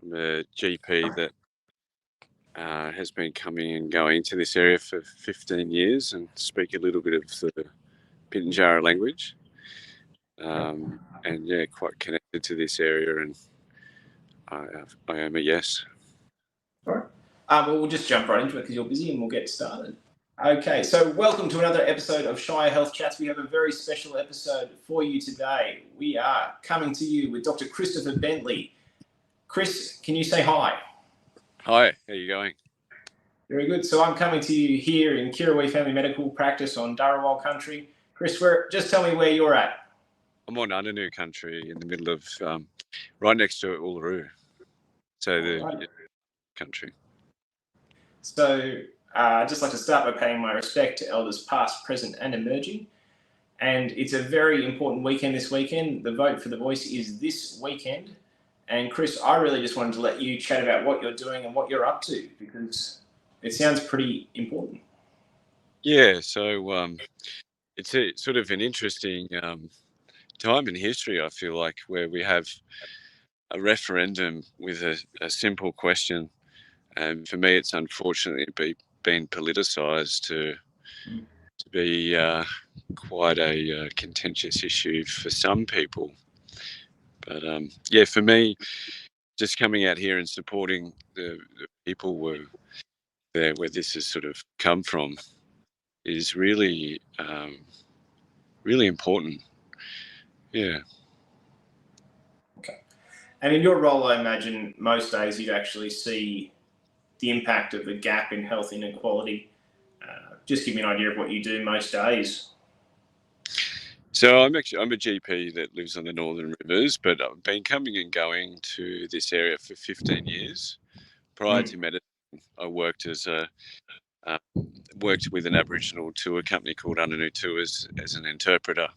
I'm a GP that has been coming and going to this area for 15 years and speak a little bit of the Pitjantjatjara language. And yeah, quite connected to this area, and I am a yes. All right. Well, we'll just jump right into it because you're busy and we'll get started. Okay, so welcome to another episode of Shire Health Chats. We have a very special episode for you today. We are coming to you with Dr. Christopher Bentley. Chris, can you say hi? Hi, how are you going? Very good. So I'm coming to you here in Kirrawee Family Medical Practice on Dharawal country. Chris, just tell me where you're at. I'm on Ununu country in the middle of, right next to Uluru. So the country. So I'd just like to start by paying my respect to elders past, present and emerging. And it's a very important weekend this weekend. The vote for the voice is this weekend. And Chris, I really just wanted to let you chat about what you're doing and what you're up to, because it sounds pretty important. Yeah, so it's a sort of an interesting time in history, I feel like, where we have a referendum with a simple question. And for me, it's unfortunately been politicised to be quite a contentious issue for some people. But yeah, for me, just coming out here and supporting the people where this has sort of come from is really, really important. Yeah. Okay. And in your role, I imagine most days you'd actually see the impact of the gap in health inequality. Just give me an idea of what you do most days. So I'm a GP that lives on the Northern Rivers, but I've been coming and going to this area for 15 years. Prior to medicine, I worked worked with an Aboriginal tour company called Ununu Tours as an interpreter.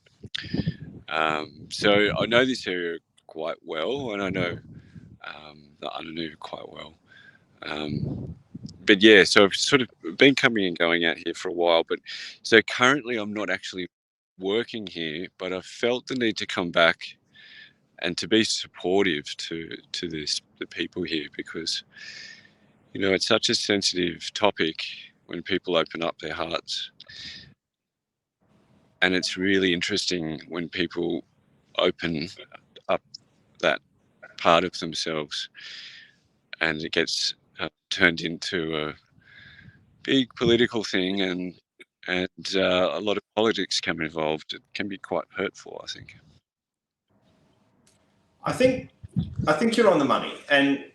So I know this area quite well, and I know the Ununu quite well. But yeah, so I've sort of been coming and going out here for a while. But so currently I'm not actually working here, but I felt the need to come back and to be supportive to the people here, because it's such a sensitive topic when people open up their hearts, and it's really interesting when people open up that part of themselves and it gets turned into a big political thing, and a lot of politics come involved. It can be quite hurtful, I think. I think you're on the money, and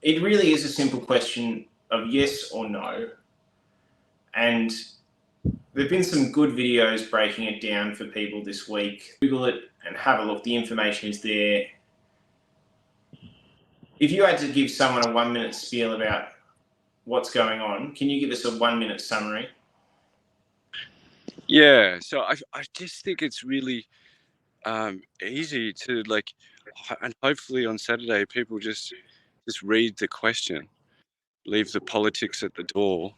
it really is a simple question of yes or no. And there've been some good videos breaking it down for people this week. Google it and have a look. The information is there. If you had to give someone a 1-minute spiel about what's going on, can you give us a 1-minute summary? Yeah, so I just think it's really easy to and hopefully on Saturday people just read the question, leave the politics at the door,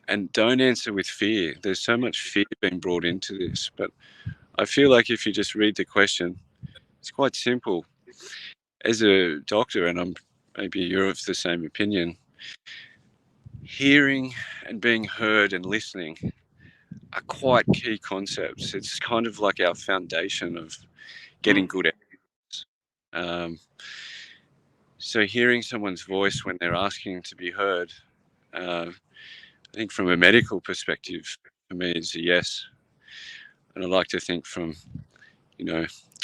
and don't answer with fear. There's so much fear being brought into this, but I feel like if you just read the question, it's quite simple. As a doctor, and maybe you're of the same opinion, hearing and being heard and listening are quite key concepts. It's kind of like our foundation of getting good at it. So hearing someone's voice when they're asking to be heard, I think from a medical perspective, for me, is a yes. And I like to think from,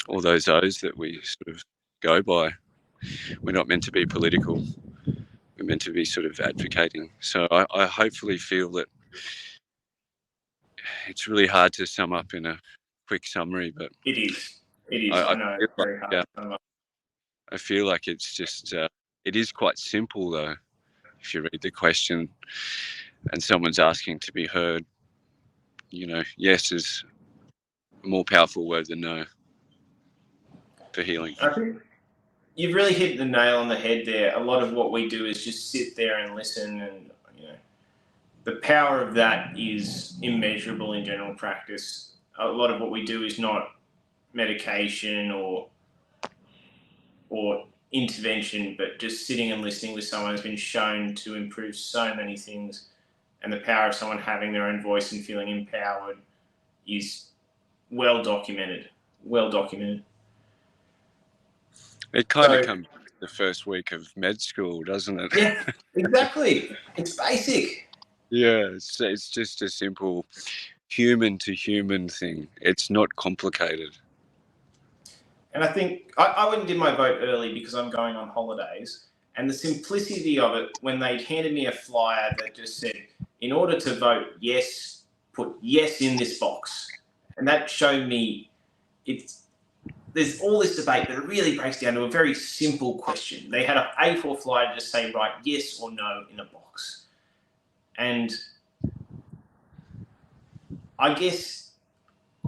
all those O's that we sort of go by, we're not meant to be political. We're meant to be sort of advocating. So I hopefully feel that it's really hard to sum up in a quick summary, but it is. I know it's very hard to sum up. I feel like it's just, it is quite simple though. If you read the question and someone's asking to be heard, yes is a more powerful word than no for healing. I think you've really hit the nail on the head there. A lot of what we do is just sit there and listen, and the power of that is immeasurable in general practice. A lot of what we do is not medication or intervention, but just sitting and listening with someone has been shown to improve so many things. And the power of someone having their own voice and feeling empowered is well documented. Well documented. It kind of So, comes the first week of med school, doesn't it? yeah, exactly. It's basic. Yeah, it's just a simple human to human thing. It's not complicated. And I think I went and did my vote early because I'm going on holidays. And the simplicity of it, when they handed me a flyer that just said, in order to vote yes, put yes in this box. And that showed me there's all this debate that really breaks down to a very simple question. They had an A4 flyer to just say, write yes or no in a box. And I guess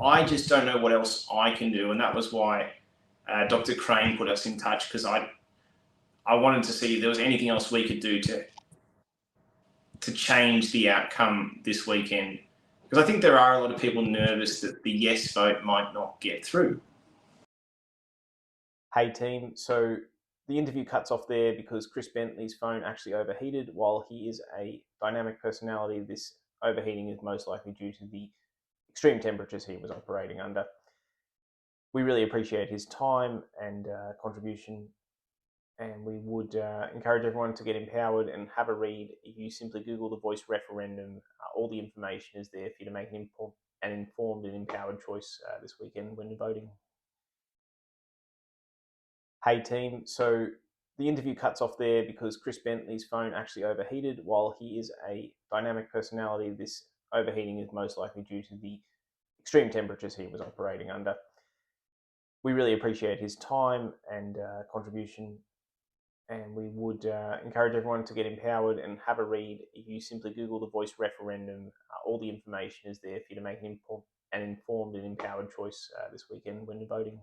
I just don't know what else I can do. And that was why Dr. Crane put us in touch, because I wanted to see if there was anything else we could do to change the outcome this weekend. Because I think there are a lot of people nervous that the yes vote might not get through. Hey team, so the interview cuts off there because Chris Bentley's phone actually overheated. While he is a dynamic personality, this overheating is most likely due to the extreme temperatures he was operating under. We really appreciate his time and contribution, and we would encourage everyone to get empowered and have a read. If you simply Google the voice referendum, all the information is there for you to make an informed and empowered choice this weekend when you're voting. Hey team, so the interview cuts off there because Chris Bentley's phone actually overheated. While he is a dynamic personality, this overheating is most likely due to the extreme temperatures he was operating under. We really appreciate his time and contribution, and we would encourage everyone to get empowered and have a read. If you simply Google the voice referendum, all the information is there for you to make an informed and empowered choice this weekend when you're voting.